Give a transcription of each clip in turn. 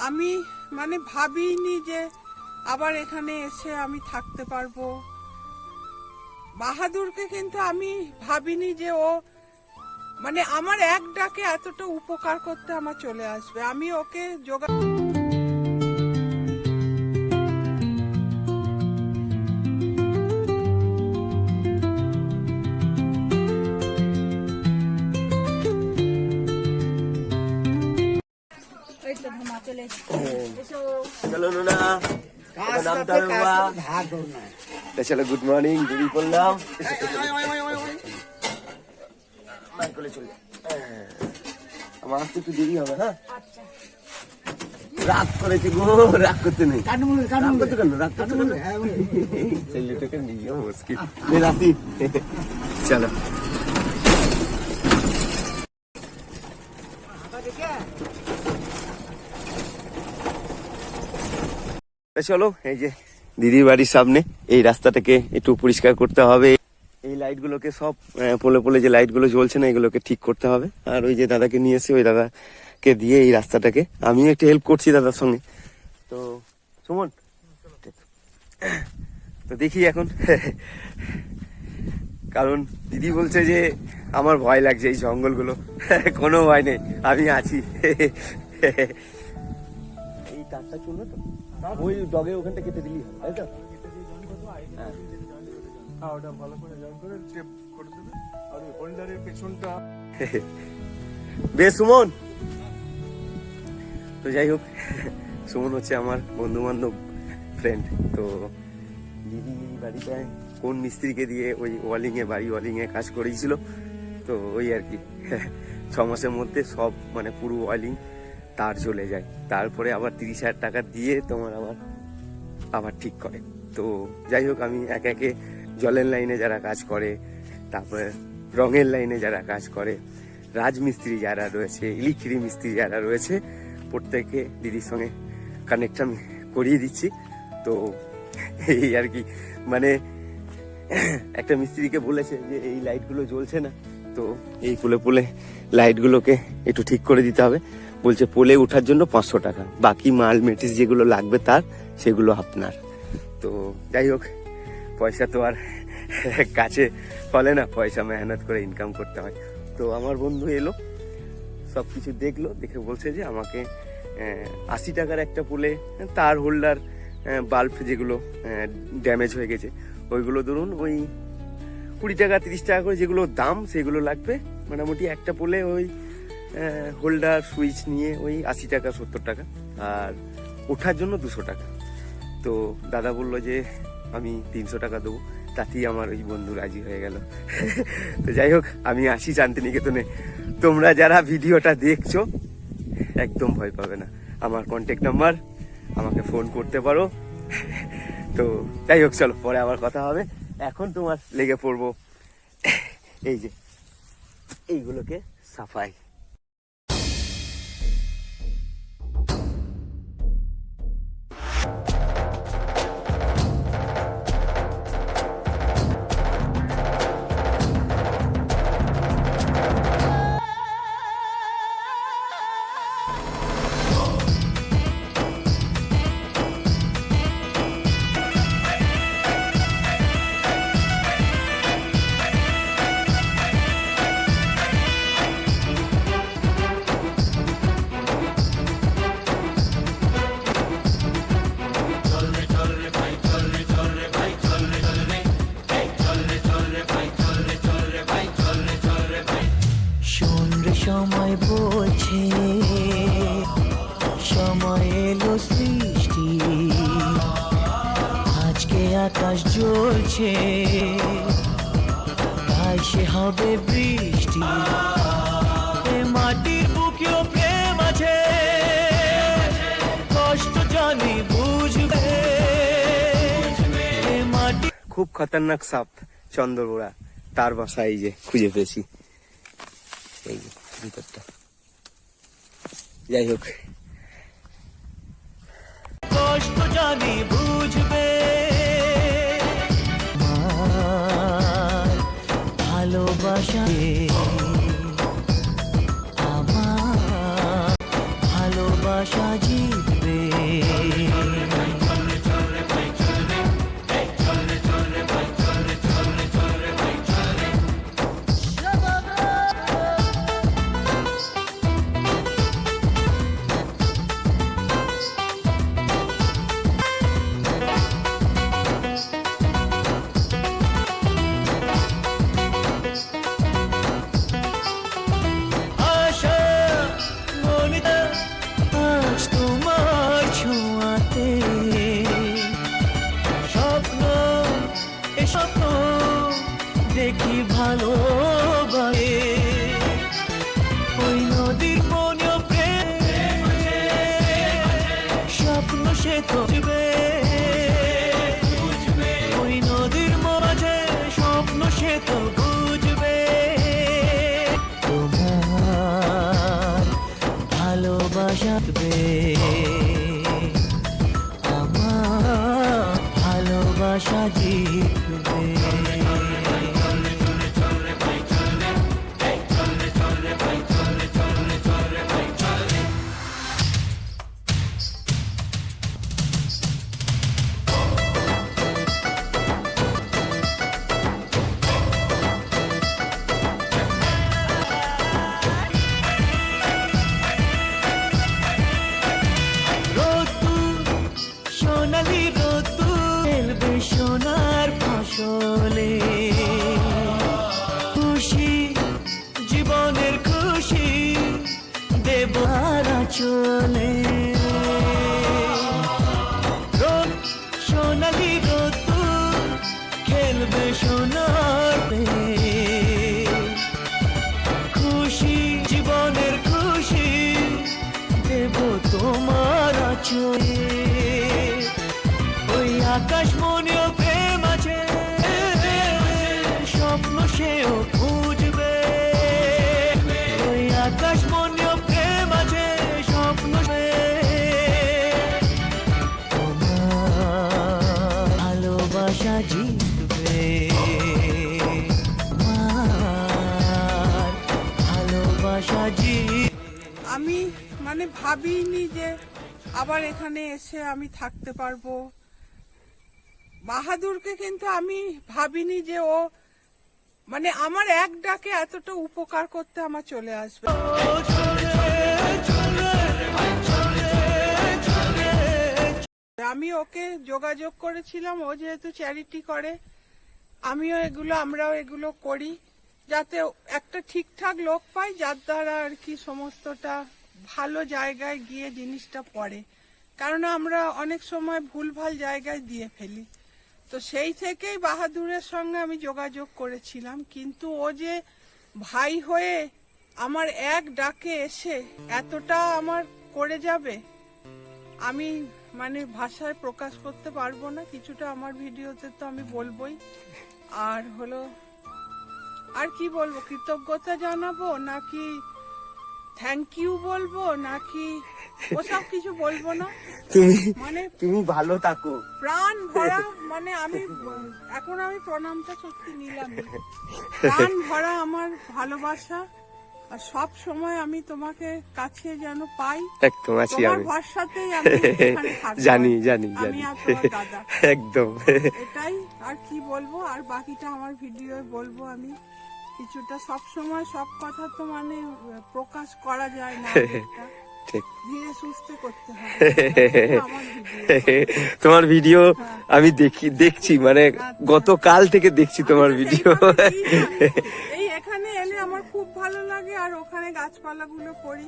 আমি মানে ভাবিনি যে আবার এখানে এসে আমি থাকতে পারবো। বাহাদুরকে কিন্তু আমি ভাবিনি যে ও মানে আমার এক ডাকে এতটা উপকার করতে আমার চলে আসবে। আমি ওকে চলো নুনা, চলো গুড মর্নিং, বেরিয়ে পড়লাম। আমার আসতে একটু দেরি হবে। হ্যাঁ, রাগ করেছি গো, রাগ করতে নেই, রাগ করতে কেন, রাগ করতে কেন, ছেলেটাকে নিয়ে মুশকিল। রাখি, চলো। চলো, এই যে দিদির বাড়ির সামনে এই রাস্তাটাকে একটু পরিষ্কার করতে হবে। এই লাইট গুলোকে সব পোলে পোলে যে লাইট গুলো জ্বলছে না, এগুলোকে ঠিক করতে হবে। আর ওই যে দাদাকে নিয়ে এসে ওই দাদাকে দিয়ে এই রাস্তাটাকে আমিও একটু হেল্প করছি দাদার সঙ্গে। তো সুমন, তো দেখি এখন, কারণ দিদি বলছে যে আমার ভয় লাগছে এই জঙ্গলগুলো। কোনো ভয় নেই, আমি আছি। এই তারটা চলবে তো, ওই ডগে ওখানটা কেটে দিলি হবে, তাই তো? ওটা ভালো করে জয়েন করে চেপ করে দেবে। আর ওই হোল্ডারের পেছনটা বেশ সুমন। তো যাই হোক, সুমন হচ্ছে আমার বন্ধু বান্ধব ফ্রেন্ড। তো দিদি বাড়িটায় কোন মিস্ত্রিকে দিয়ে ওই ওয়ালিং এ বাড়ি ওয়ালিং এ কাজ করেছিল। তো ওই আর কি 6 মাসের মধ্যে সব মানে পুরো ওয়ালিং তার চলে যায়। তারপরে আবার 30,000 টাকা দিয়ে তোমার আবার ঠিক করে। তো যাই হোক, আমি একে একে জলের লাইনে যারা কাজ করে, তারপরে রঙের লাইনে যারা কাজ করে, রাজমিস্ত্রি যারা রয়েছে, ইলেকট্রিক মিস্ত্রি যারা রয়েছে, প্রত্যেককে দিদির সঙ্গে কানেক্ট আমি করিয়ে দিচ্ছি। তো এই আর কি, মানে একটা মিস্ত্রিকে বলেছে যে এই লাইটগুলো জ্বলছে না, তো এই পোলে পোলে লাইটগুলোকে একটু ঠিক করে দিতে হবে। বলছে পোলে ওঠার জন্য 500 টাকা, বাকি মাল মেটিস যেগুলো লাগবে তার, সেগুলো আপনার। তো যাই হোক, পয়সা তো আর কাছে ফলে না, পয়সা মেহনত করে ইনকাম করতে হয়। তো আমার বন্ধু এলো, সব কিছু দেখলো, দেখে বলছে যে আমাকে 80 টাকার একটা পোলে তার হোল্ডার বাল্ব যেগুলো ড্যামেজ হয়ে গেছে, ওইগুলো ধরুন ওই 20 টাকা 30 টাকা করে যেগুলো দাম, সেগুলো লাগবে। মোটামুটি একটা পোলে ওই হোল্ডার সুইচ নিয়ে ওই 80 টাকা 70 টাকা, আর ওঠার জন্য 200 টাকা। তো দাদা বললো যে আমি 300 টাকা দেবো, তাতেই আমার ওই বন্ধু রাজি হয়ে গেল। তো যাই হোক, আমি আসি শান্তিনিকেতনে। তোমরা যারা ভিডিওটা দেখছো একদম ভয় পাবে না, আমার কন্ট্যাক্ট নাম্বার, আমাকে ফোন করতে পারো। তো যাই হোক, চলো পরে আবার কথা হবে। এখন তোমার লেগে পড়বো এই যে এইগুলোকে সাফাই। সময় বলছে, সময় এলো সৃষ্টি, আজকে আকাশ জ্বলছে, তাই সে হবে বৃষ্টি। মাটির বুকেও প্রেম আছে, কষ্ট জানি বুঝবে। মাটি খুব খতরনাক সাপ চন্দ্রবোড়া, তার বাসা এই যে খুঁজে পেয়েছি, এই যে ভিতরটা। যাই হোক, কষ্ট জানি বুঝবে, ভালোবাসা আমার ভালোবাসা জীব স্বপ্ন সে তো বুঝবে ওই নদীর মাঝে স্বপ্ন সে তো বুঝবে তোমার ভালোবাসা আমার ভালোবাসা জিতবে সোনালি রোদ্দুর খেলবে সোনার ফসলে খুশি জীবনের খুশি দেব আর চলে সোনালি রোদ্দুর খেলবে সোনার খুশি জীবনের খুশি দেব তোমার চলে ওই আকাশ মনেও প্রেম আছে স্বপ্ন সেও বুঝবে ওই আকাশ মনেও প্রেম আছে স্বপ্ন তোমার ভালোবাসা জিতবে আমার ভালোবাসা জিতবে আমি মানে ভাবিনি যে আবার এখানে এসে আমি থাকতে পারবো। বাহাদুরকে কিন্তু আমি ভাবিনি যে ও মানে আমার এক ডাকে এতটা উপকার করতে আমার চলে আসবে। আমি ওকে যোগাযোগ করেছিলাম, ও যেহেতু চ্যারিটি করে আমরাও এগুলো করি, যাতে একটা ঠিকঠাক লোক পাই যার দ্বারা আর কি সমস্তটা ভালো জায়গায় গিয়ে জিনিসটা পড়ে। কারণ আমরা অনেক সময় ভুলভাল জায়গায় দিয়ে ফেলি। তো সেই থেকেই বাহাদুরের সঙ্গে আমি যোগাযোগ করেছিলাম, কিন্তু ও যে ভাই হয়ে আমার এক ডাকে এসে এতটা আমার করে যাবে আমি মানে ভাষায় প্রকাশ করতে পারবো না। কিছুটা আমার ভিডিওতে তো আমি বলবোই। আর হলো আর কি বলবো, কৃতজ্ঞতা জানাবো নাকি থ্যাংক ইউ বলবো নাকি ওসব কিছু বলবো না। মানে তুমি ভালো থাকো প্রাণ ভরা মানে আমি প্রণামটা সত্যি নিলাম। প্রাণ ভরা আমার ভালোবাসা, আর সব সময় আমি তোমাকে কাছে যেন পাই। একদম আছি তোমার আমি ভরসাতেই আমি এখানে থাকবো। জানি আমি আর তোমার দাদা একদম এটাই। আর কি বলবো, আর বাকিটা আমার ভিডিও বলবো আমি কিছুটা। সব সময় সব কথা তো মানে প্রকাশ করা যায় না, ঠিক ধীরে সুস্থে করতে হবে। আমার ভিডিও তোমার ভিডিও আমি দেখছি মানে গতকাল থেকে দেখছি তোমার ভিডিও। এই এখানে এলে আমার খুব ভালো লাগে, আর ওখানে গাছপালাগুলো করি,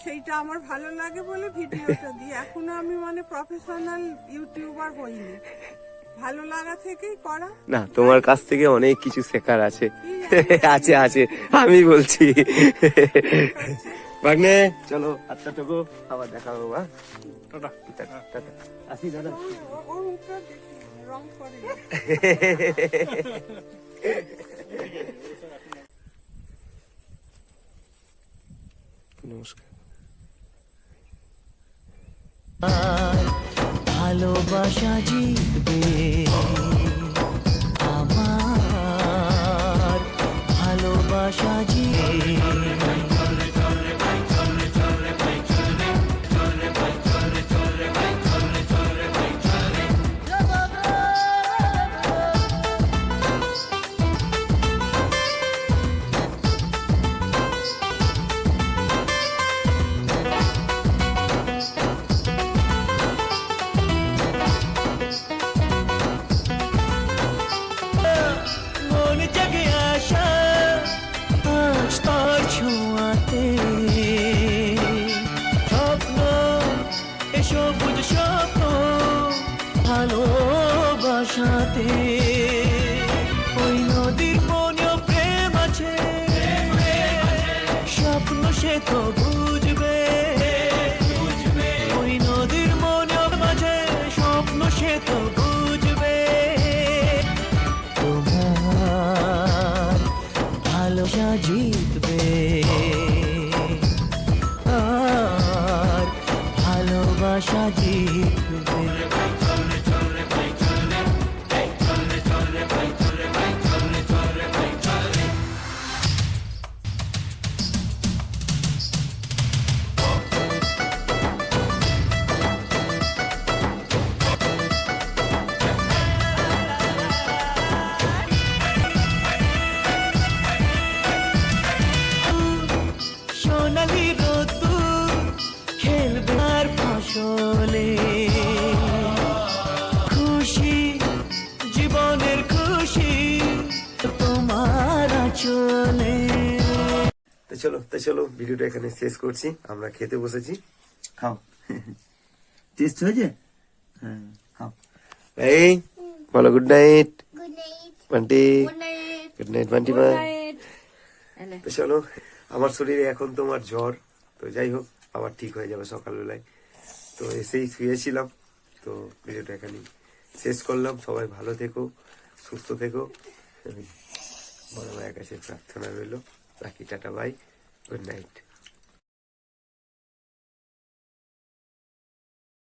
সেইটা আমার ভালো লাগে বলে ভিডিওটা দিই। এখনো আমি মানে প্রফেশনাল ইউটিউবার হইনি, ভালো লাগা থেকেই করা। না, তোমার কাছ থেকে অনেক কিছু শেখার আছে। আছে আছে আমি বলছি। ভাগ্নে চলো আচ্ছা টুকু আবার দেখা হবো। টাটা। টাটা আসি দাদা। ওর মুখটা দেখি রং করে। নমস্কার। ভালোবাসা জিতবে আমার ভালোবাসা জিতবে সবুজ স্বপ্ন ভালোবাসাতে ওই নদীর মনেও প্রেম আছে স্বপ্ন সে তো বুঝবে ওই নদীর মনে আশা জিতবে। সোনালি রোদ্দুর খেলবার ফসলে, খুশি জীবনের খুশি তোমার চলে। তো চলো ভিডিওটা এখানে শেষ করছি, আমরা খেতে বসেছি। খাও, টেস্ট হয়েছে? হ্যাঁ, খাও। এই বলো good night Good night. Bunty, Good night. Good night Bunty মা। তো চলো, আমার শরীরে এখন তোমার জ্বর, তো যাই হোক আবার ঠিক হয়ে যাবে সকালবেলায়। তো এসেই শুয়েছিলাম, তো ভিডিওটা এখানে শেষ করলাম। সবাই ভালো থেকো, সুস্থ থেকো, বড় ভাইয়ের কাছে প্রার্থনা রইলো। রাখি, টাটা, বাই, গুড নাইট।